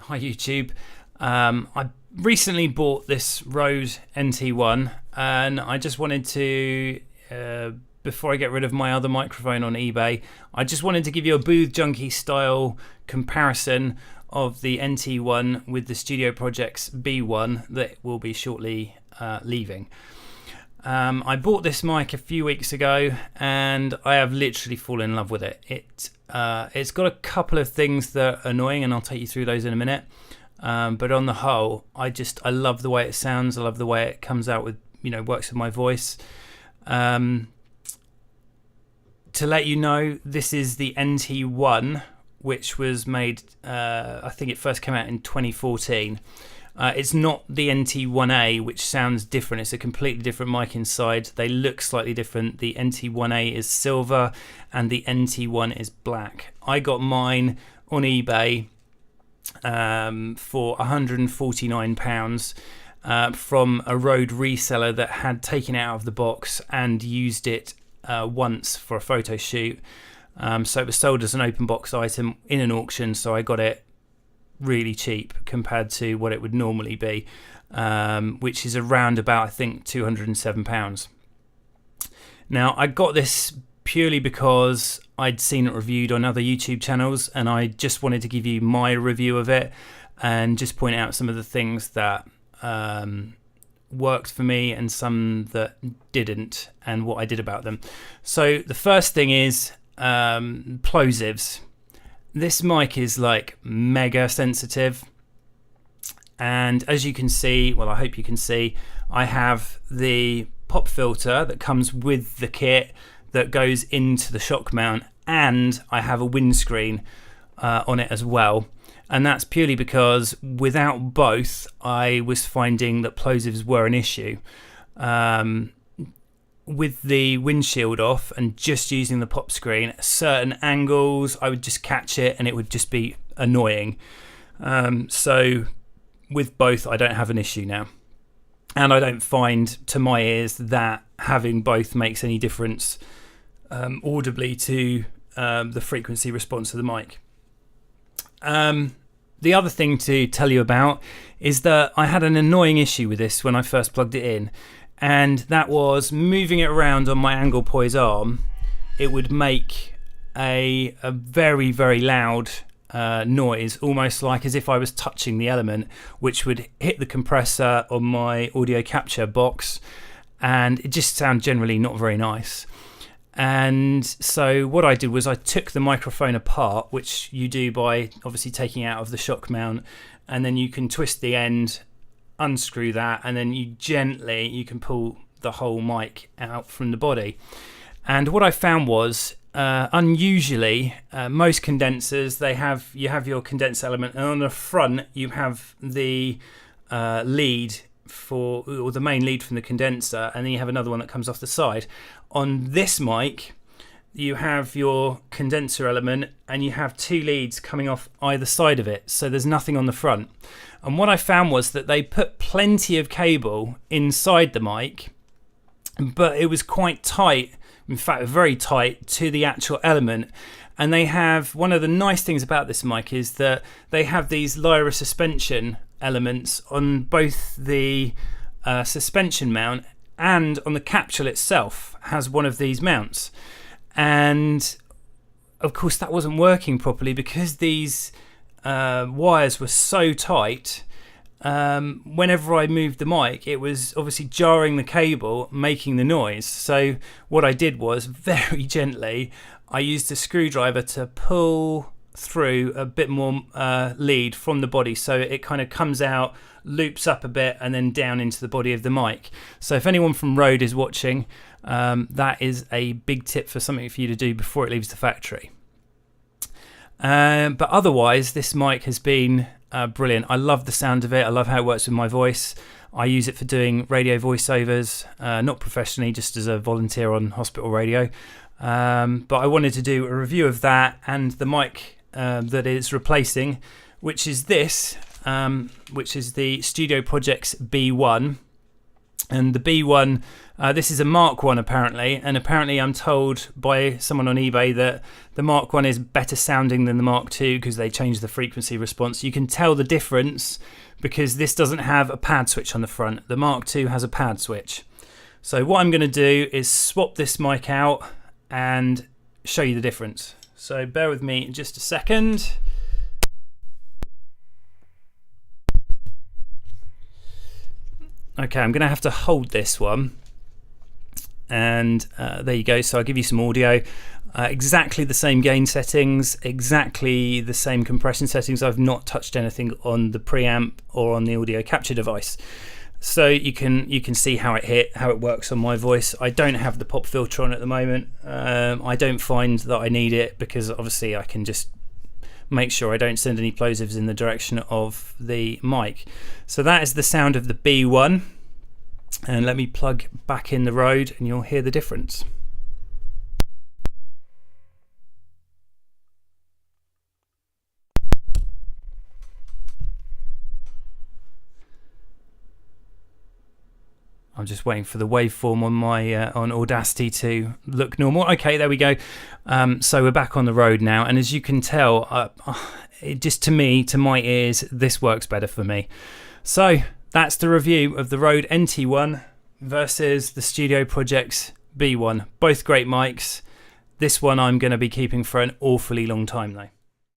Hi YouTube. I recently bought this Rode NT1 and I just wanted to, before I get rid of my other microphone on eBay, I just wanted to give you a Booth Junkie style comparison of the NT1 with the Studio Projects B1 that will be shortly leaving. I bought this mic a few weeks ago and I have literally fallen in love with it. It's got a couple of things that are annoying and I'll take you through those in a minute. But on the whole, I love the way it sounds. I love the way it comes out with, works with my voice. To let you know, this is the NT1, which was made, I think it first came out in 2014. It's not the NT1A, which sounds different. It's a completely different mic inside. They look slightly different. The NT1A is silver and the NT1 is black. I got mine on eBay for £149 from a Rode reseller that had taken it out of the box and used it once for a photo shoot. So it was sold as an open box item in an auction, so I got it really cheap compared to what it would normally be, which is around about, I think, £207. Now, I got this purely because I'd seen it reviewed on other YouTube channels and I just wanted to give you my review of it and just point out some of the things that worked for me and some that didn't and what I did about them. So the first thing is plosives. This mic is like mega sensitive, and as you can see, well, I hope you can see, I have the pop filter that comes with the kit that goes into the shock mount, and I have a windscreen on it as well. And that's purely because without both, I was finding that plosives were an issue. With the windshield off and just using the pop screen, certain angles I would just catch it and it would just be annoying. So with both, I don't have an issue now, and I don't find to my ears that having both makes any difference audibly to the frequency response of the mic. The other thing to tell you about is that I had an annoying issue with this when I first plugged it in, and that was moving it around on my angle poise arm. It would make a very, very loud noise, almost like as if I was touching the element, which would hit the compressor on my audio capture box, and it just sounded generally not very nice. And so what I did was I took the microphone apart, which you do by obviously taking it out of the shock mount, and then you can twist the end, unscrew that, and then you can pull the whole mic out from the body. And what I found was unusually most condensers, you have your condenser element, and on the front you have the lead or the main lead from the condenser, and then you have another one that comes off the side. On this mic you have your condenser element and you have two leads coming off either side of it, so there's nothing on the front. And what I found was that they put plenty of cable inside the mic, but it was quite tight, in fact very tight to the actual element. And they have, one of the nice things about this mic is that they have these Lyra suspension elements on both the suspension mount and on the capsule itself has one of these mounts. And of course that wasn't working properly because these wires were so tight. Whenever I moved the mic, it was obviously jarring the cable, making the noise. So what I did was, very gently, I used a screwdriver to pull through a bit more lead from the body, so it kind of comes out, loops up a bit, and then down into the body of the mic. So if anyone from Rode is watching, that is a big tip for something for you to do before it leaves the factory. But otherwise, this mic has been brilliant. I love the sound of it. I love how it works with my voice. I use it for doing radio voiceovers, not professionally, just as a volunteer on hospital radio. But I wanted to do a review of that and the mic that it's replacing, which is this, which is the Studio Projects B1. And the B1, this is a Mark 1 apparently, and apparently I'm told by someone on eBay that the Mark 1 is better sounding than the Mark 2 because they changed the frequency response. You can tell the difference because this doesn't have a pad switch on the front. The Mark 2 has a pad switch. So what I'm going to do is swap this mic out and show you the difference. So bear with me just a second. Okay, I'm going to have to hold this one, and there you go. So I'll give you some audio. Exactly the same gain settings, exactly the same compression settings. I've not touched anything on the preamp or on the audio capture device. So you can see how it works on my voice. I don't have the pop filter on at the moment. I don't find that I need it because obviously I can just make sure I don't send any plosives in the direction of the mic. So that is the sound of the B1, and let me plug back in the Rode and you'll hear the difference. I'm just waiting for the waveform on my on Audacity to look normal. Okay, there we go. So we're back on the Rode now, and as you can tell, it just to my ears, this works better for me. So that's the review of the Rode NT1 versus the Studio Projects B1. Both great mics. This one I'm going to be keeping for an awfully long time though.